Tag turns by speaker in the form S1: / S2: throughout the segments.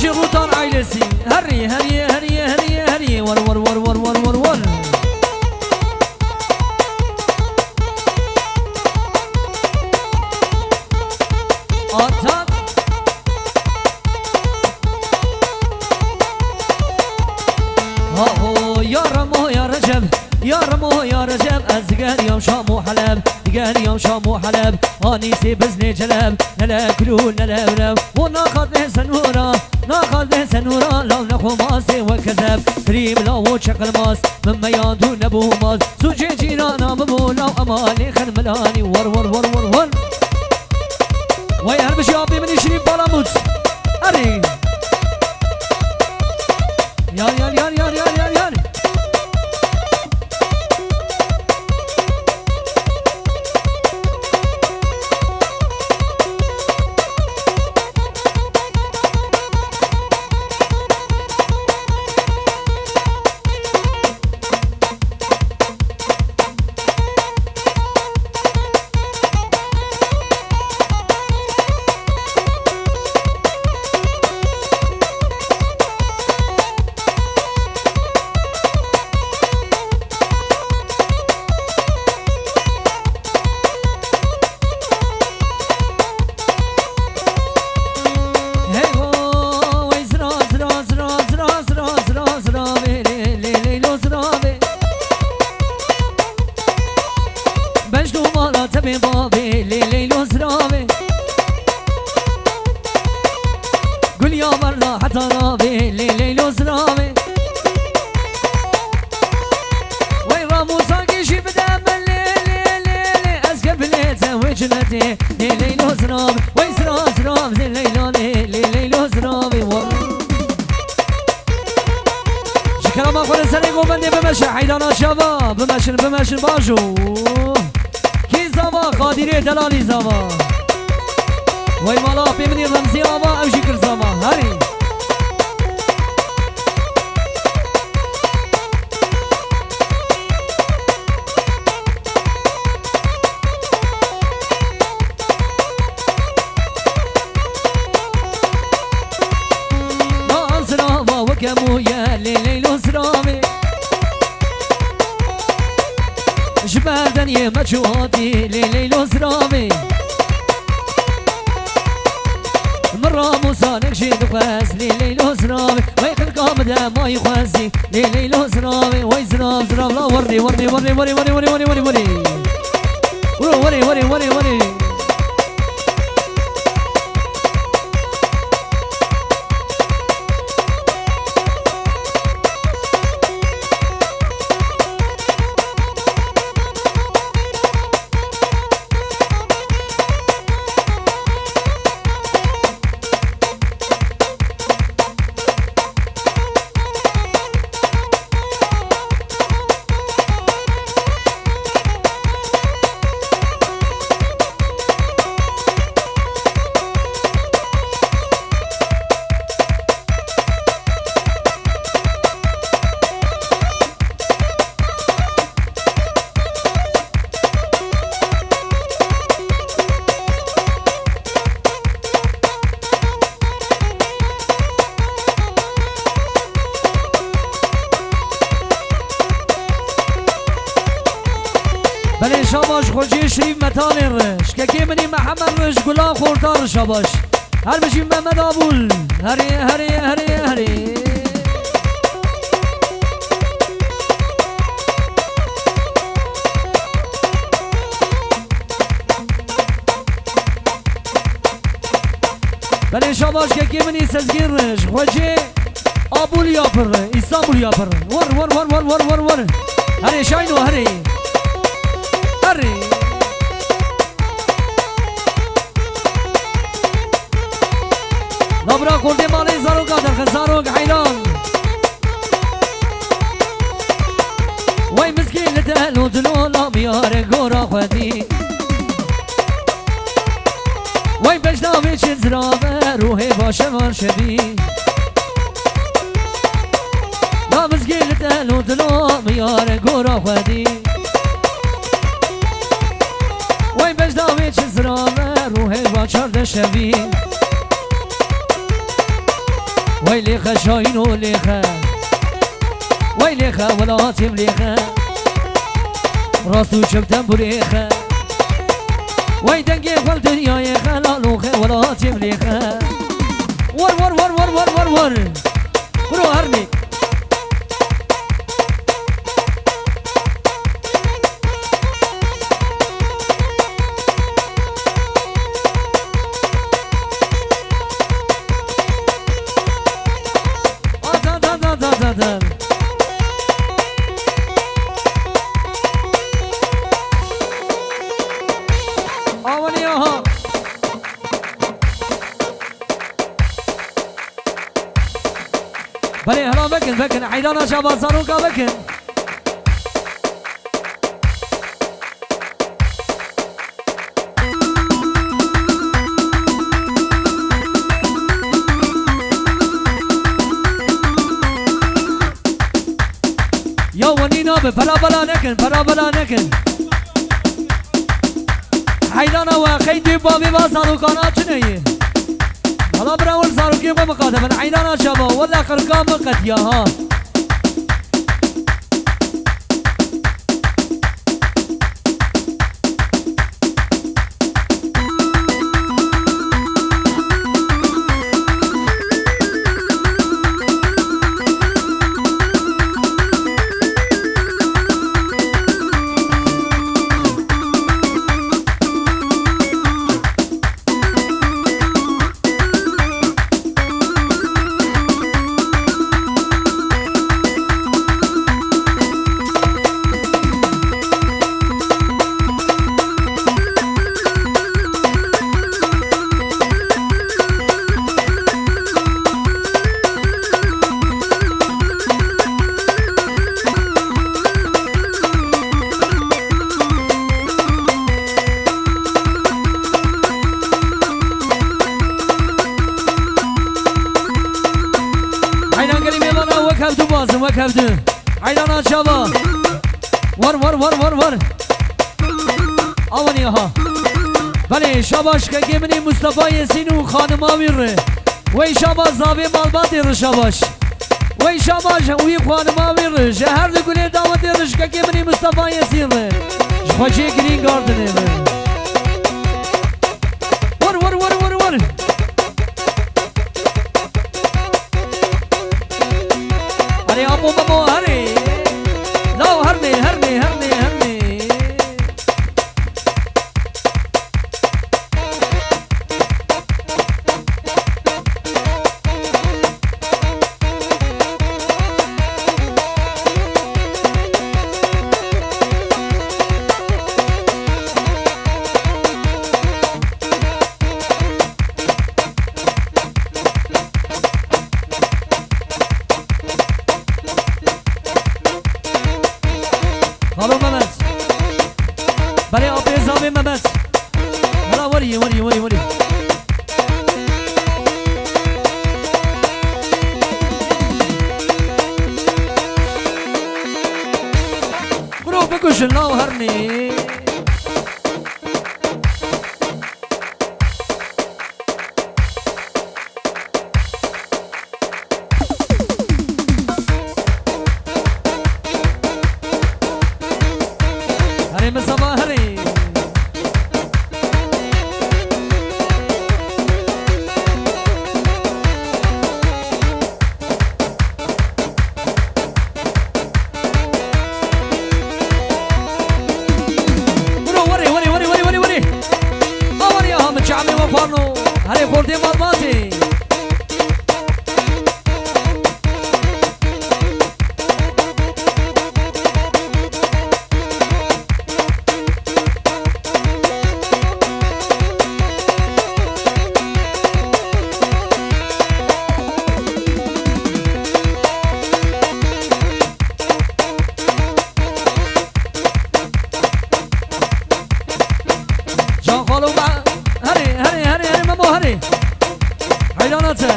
S1: باشي روتان عائلسي هري هري هري هري هري ور ور ور ور ور ور ور آتان هاهو يا رمو يا رجب يا رمو يا رجب أزقال يوم شام وحلب قال يوم شام وحلب انيسي بزني جلب نلا كلون نلا ولو وناخذ به سنورة ناخذ به سنورة لو نخو ماسي وكذب كريم لو شكل ماس مما يادون ابو ماس سوجي جيرانا ببو لو امالي خل ملاني ور ور ور ور ور وي هربش يا ابني من يشري بلاموت اري يا يا يا يا يا يا يا بمشن باجو كي زاوا قادري دلالي زاوا وي مالا بمني رمزي زاوا او شكر زاوا هاري ناصرا وكمو يا ليلو سرامي جبردن يا مجهودي ليلو سرامي مرة موسانك جيد خواز ليلو سرامي ويقل قامدا ما يخوازي ليلو سرامي وي سرام سرام لا وري وري وري وري وري وري وري وري وري وري وري وري وري بله شاباش خوشی شریف متان رش که که منی محمد رش گلا خوردار شاباش هر بشی محمد آبول هری هری هری هری بله شاباش که که منی سزگیر رش خوشی آبول یاپر ایستانبول یاپر ور ور ور ور ور ور ور هری شاینو هری هري نبرا كردي مالي زاروك قادر خزاروك حيران وي مسكين لتهلو دلولا ميار قورا خدي وي بجنامي چنزرابه روحي باشه مرشدي لا مسكين لتهلو دلولا ميار قورا خدي وای بجداوی چه زرامه روحی با چرد شوی ليخا شاينو ليخا وي ليخا ولا هاتم ليخا راسو شبتن بريخا وي دنگي فل دنيا يخا لا لوخا ولا هاتم ليخا ور ور ور ور ور ور ور برو هرني بله هلا بکن عیدانا شبا زاروکا بکن یا ونینا به پرا نکن عیدانا و خیلی بابی با زاروکانا چنیه هلا براول زاروكي ومقادمة عينانا شبا ولا خرقام قد ياها وكبدو عيدانا شبا ور ور ور ور ور اواني ها بله شباش که منی مصطفى یسین و خانماوی ره وی شبا زاوی مالباتی ره شباش وی شباش وی خانماوی ره شهر ده گلی دامتی رش که منی مصطفى یسین ره خوشی گرین گاردنه ره ور ور ور ور ور अरे आपो बमो हरे लाओ हरने हरने हरने हरने هلو ممت بله آب زاوی ممت هلا وری وری وری وری برو بکشن لاو هرنی هره خورده مالباتی جان خالو هره ممو هره حیلانته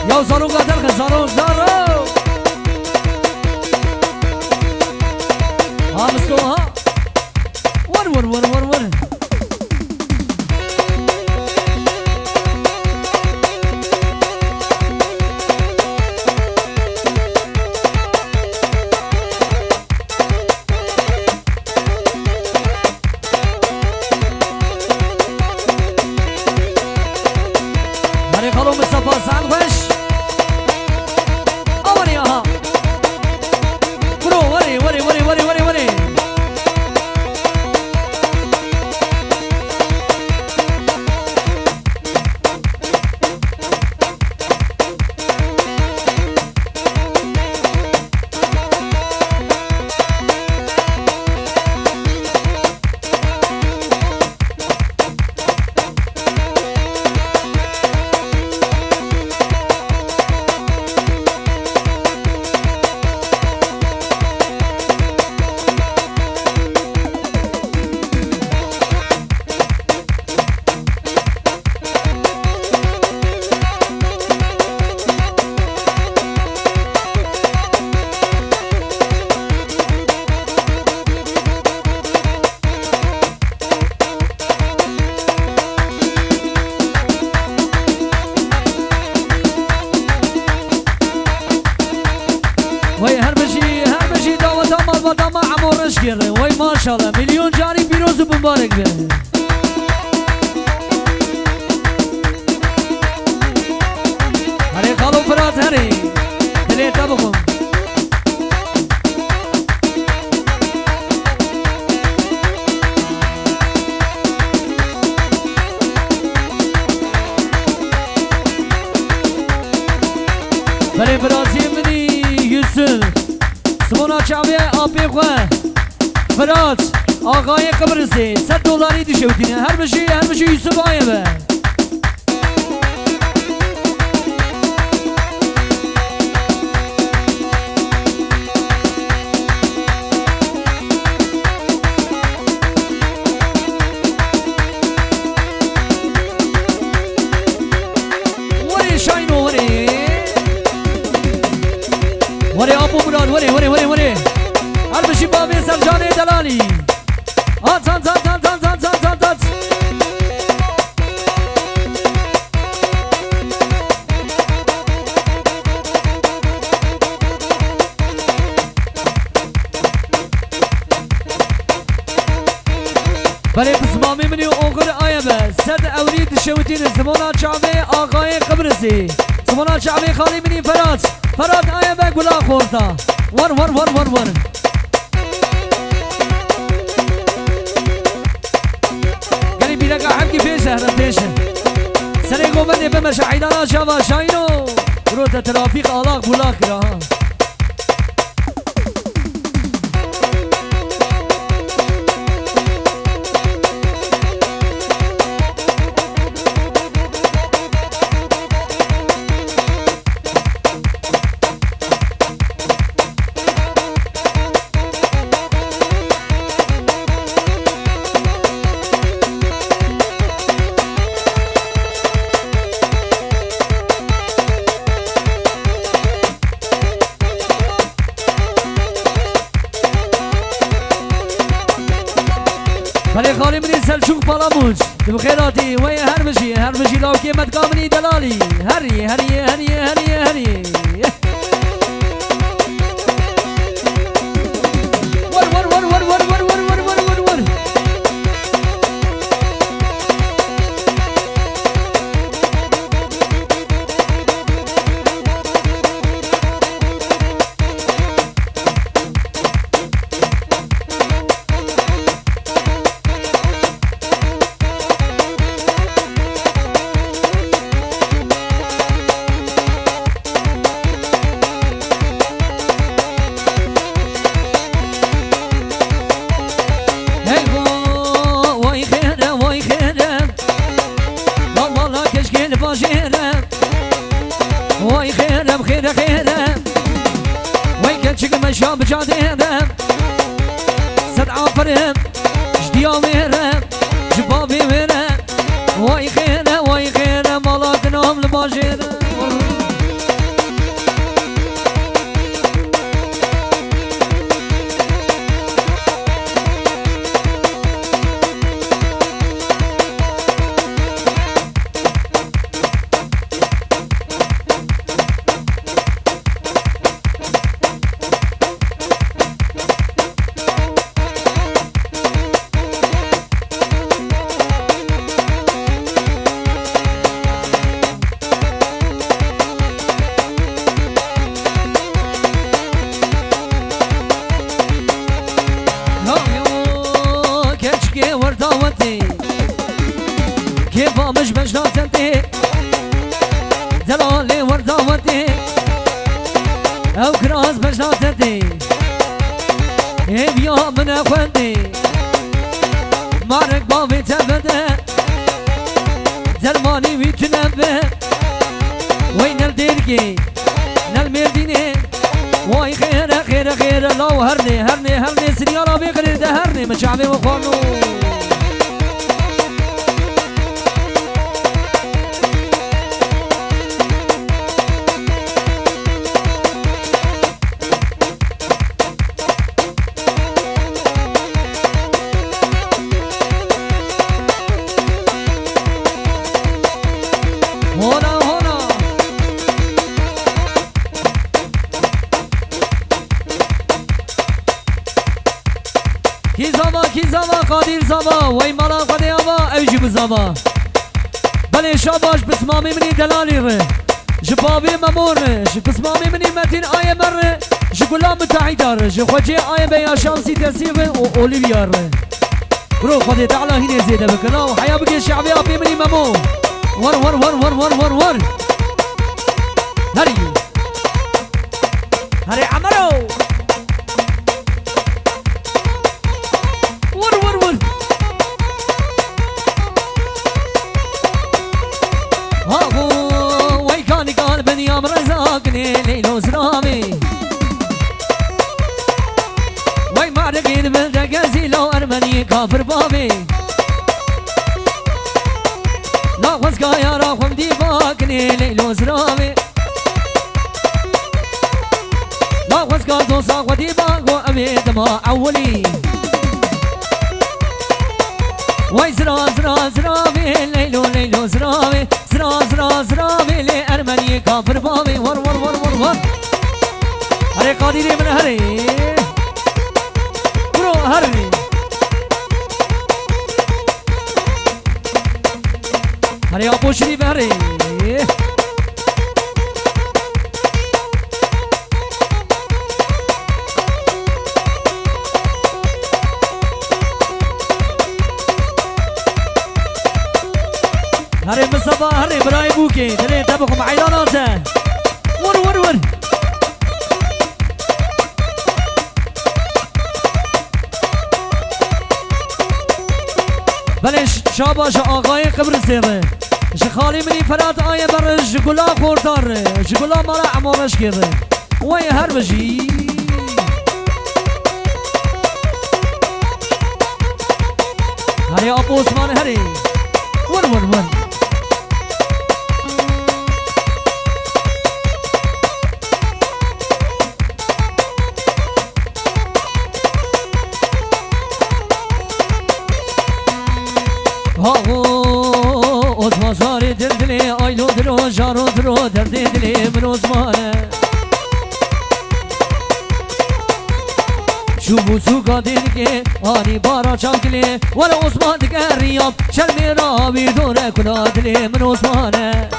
S1: یا زارو قدر زارو ها مسکو ها ور مصطفى سعد خوش اولي اها برو وري وري وري وري وري وري وای ماشاءالله میلیون جاری پیروز و مبارک به هری خالو فرات هری دلی تبخم بله فرازی منی یوسف سمونا چاوی آبی خواه فرات آقای قبرسی $100 دشوتینه هر بشی یوسف آیه به وری شاینو وری آبو مراد وری هر بشی بابی سرجانه دلالی آت برای بزمامی منی اوگر آیه به $100 دشوتین زمانا چاوه آقای قبرسی زمانا چاوه خالی منی فرات آیه به گلا خورتا ور بیرقه حمکی پیشه هرم پیشه سنه گوبنده به مشاهدانا شوا شاینو روت ترافیق آلاق بولاق را ولی خالی منی سلچوک پالاموچ دو خیراتی وی هر بشی لاوکی مدقامنی دلالی هری ور وای خیرم وای کنچک مشا بجادهرم صد عافرم جدیا میرم جبابی میرم وای خیرم مالاتنام لباجرم دلالي ورداوتي او كراس بجاتتي بيا من اخوندي مارك بابي تبدا درماني ويتنبه وين الديركي نالمرديني واي خير خير خير لو هرني هرني هرني سريارة بيقرر ده هرني مشعبي وخانو کی زما قادر زما وی مالا قدی آبا اوجی بزما بله شاباش بسمامی منی دلالی ره جبابی ممور ره بسمامی منی متین آیه مر ره جگولا متحیده ره جخوجی آیه بیا شانسی تسیب و اولیویا ره برو قدی تعالی هینه زیده بکنا و حیا بگی شعبی آبی منی ممو ور ور ور ور ور ور ور هری هری عمرو ليلو سلامي وي معرقين بالدقازي لو أرمني كافر بابي لا وزقا يا راخم ديباكني ليلو سلامي لا وزقا دوساق وديباك وأبيد ما أولي وي زرا زرا زرامي ليلو ليلو زرامي زرا زرا زرامي لأرمني كافر بابي ور ور ور ور ور هري قادري من هري برو هري هري أبو شريف هري هري مصطفى هري براي بوكي تري تبقوا عيلاناته ور ور ور بلش شاباش آقای قبر سیره خالی منی فرات آیه بر جگولا خوردار جگولا مالا عمارش کرده وی هر بجی هری آبو عثمان هری ور ور ور عثمان زاری دردلی آیلو درو جارو درو دردی دلی من عثمانه شوبو سوکا دیگه آنی بارا چاکلی ولی عثمان دیگه ریام شرمی را بیدونه کلا دلی من عثمانه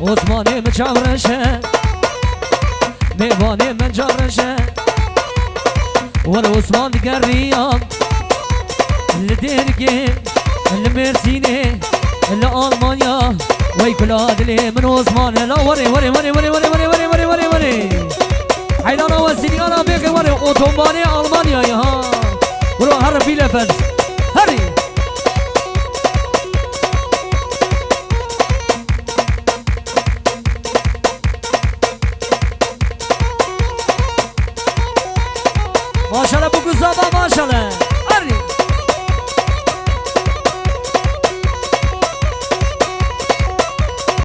S1: عثماني من جارشه ميواني من جارشه والعثمان قريان لديركي المرسيني لألمانيا ويكلاد لي من عثمان لا وري وري وري وري وري وري وري وري وري وري حيلانا والسنيانا بيقي وري اوتومباني ألمانيا يا ولو هرب في لفز هري ما شاء الله بوكو زابا ما شاء الله